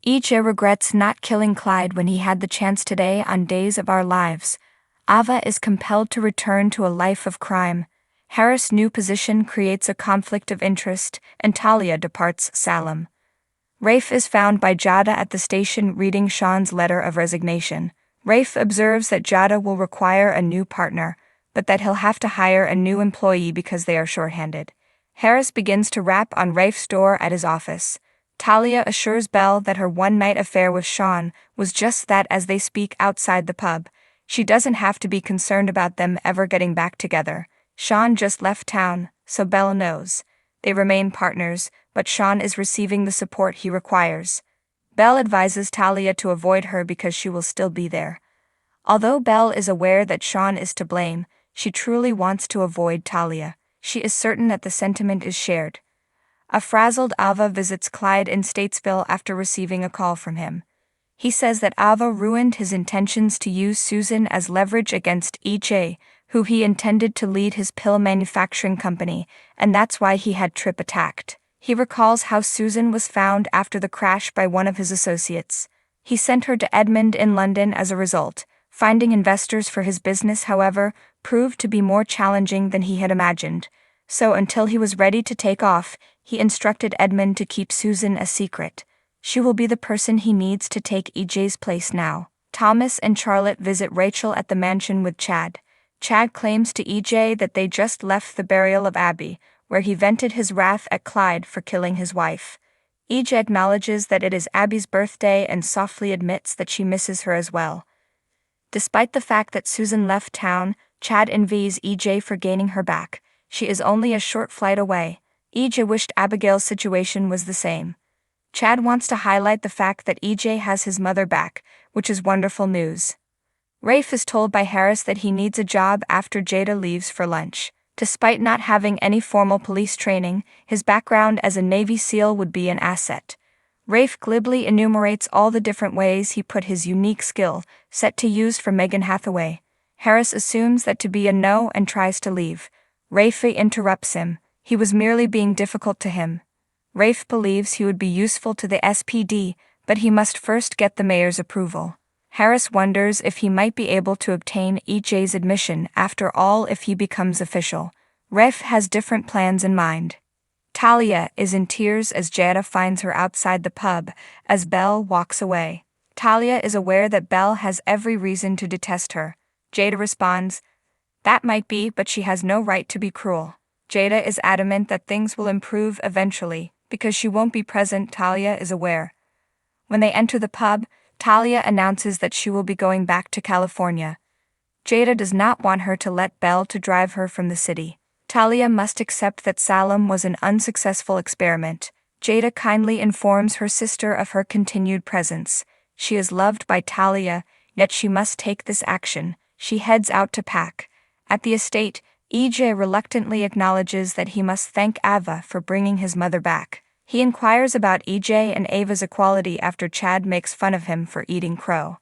EJ regrets not killing Clyde when he had the chance today on Days of Our Lives. Ava is compelled to return to a life of crime. Harris' new position creates a conflict of interest, and Talia departs Salem. Rafe is found by Jada at the station reading Sean's letter of resignation. Rafe observes that Jada will require a new partner, but that he'll have to hire a new employee because they are shorthanded. Harris begins to rap on Rafe's door at his office. Talia assures Belle that her one-night affair with Sean was just that as they speak outside the pub. She doesn't have to be concerned about them ever getting back together. Sean just left town, so Belle knows. They remain partners, but Sean is receiving the support he requires. Belle advises Talia to avoid her because she will still be there. Although Belle is aware that Sean is to blame, she truly wants to avoid Talia. She is certain that the sentiment is shared. A frazzled Ava visits Clyde in Statesville after receiving a call from him. He says that Ava ruined his intentions to use Susan as leverage against EJ, who he intended to lead his pill manufacturing company, and that's why he had Tripp attacked. He recalls how Susan was found after the crash by one of his associates. He sent her to Edmund in London as a result. Finding investors for his business, however, proved to be more challenging than he had imagined. So until he was ready to take off, he instructed Edmund to keep Susan a secret. She will be the person he needs to take EJ's place now. Thomas and Charlotte visit Rachel at the mansion with Chad. Chad claims to EJ that they just left the burial of Abby, where he vented his wrath at Clyde for killing his wife. EJ acknowledges that it is Abby's birthday and softly admits that she misses her as well. Despite the fact that Susan left town, Chad envies EJ for gaining her back. She is only a short flight away. EJ wished Abigail's situation was the same. Chad wants to highlight the fact that EJ has his mother back, which is wonderful news. Rafe is told by Harris that he needs a job after Jada leaves for lunch. Despite not having any formal police training, his background as a Navy SEAL would be an asset. Rafe glibly enumerates all the different ways he put his unique skill set to use for Megan Hathaway. Harris assumes that to be a no and tries to leave. Rafe interrupts him. He was merely being difficult to him. Rafe believes he would be useful to the SPD, but he must first get the mayor's approval. Harris wonders if he might be able to obtain EJ's admission after all if he becomes official. Rafe has different plans in mind. Talia is in tears as Jada finds her outside the pub as Belle walks away. Talia is aware that Belle has every reason to detest her. Jada responds, "That might be, but she has no right to be cruel." Jada is adamant that things will improve eventually, because she won't be present. Talia is aware. When they enter the pub, Talia announces that she will be going back to California. Jada does not want her to let Belle to drive her from the city. Talia must accept that Salem was an unsuccessful experiment. Jada kindly informs her sister of her continued presence. She is loved by Talia, yet she must take this action. She heads out to pack. At the estate, EJ reluctantly acknowledges that he must thank Ava for bringing his mother back. He inquires about EJ and Ava's equality after Chad makes fun of him for eating crow.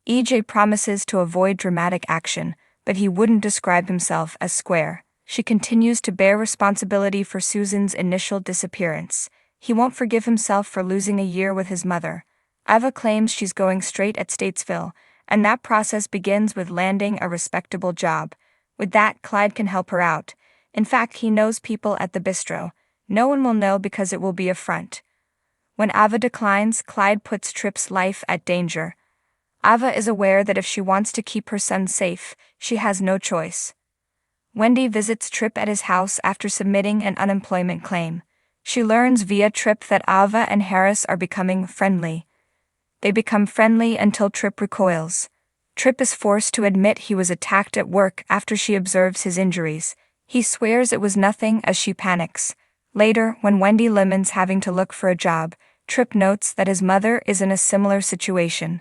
EJ promises to avoid dramatic action, but he wouldn't describe himself as square. She continues to bear responsibility for Susan's initial disappearance. He won't forgive himself for losing a year with his mother. Ava claims she's going straight at Statesville, and that process begins with landing a respectable job. With that, Clyde can help her out. In fact, he knows people at the bistro. No one will know because it will be a front. When Ava declines, Clyde puts Tripp's life at danger. Ava is aware that if she wants to keep her son safe, she has no choice. Wendy visits Tripp at his house after submitting an unemployment claim. She learns via Tripp that Ava and Harris are becoming friendly. They become friendly until Tripp recoils. Tripp is forced to admit he was attacked at work after she observes his injuries. He swears it was nothing as she panics. Later, when Wendy laments having to look for a job, Tripp notes that his mother is in a similar situation.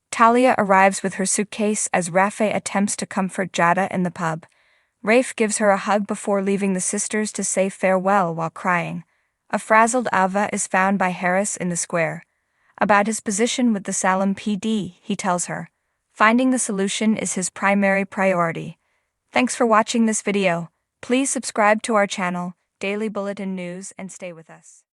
Talia arrives with her suitcase as Rafe attempts to comfort Jada in the pub. Rafe gives her a hug before leaving the sisters to say farewell while crying. A frazzled Ava is found by Harris in the square. About his position with the Salem PD, he tells her. Finding the solution is his primary priority. Thanks for watching this video. Please subscribe to our channel, Daily Bulletin News, and stay with us.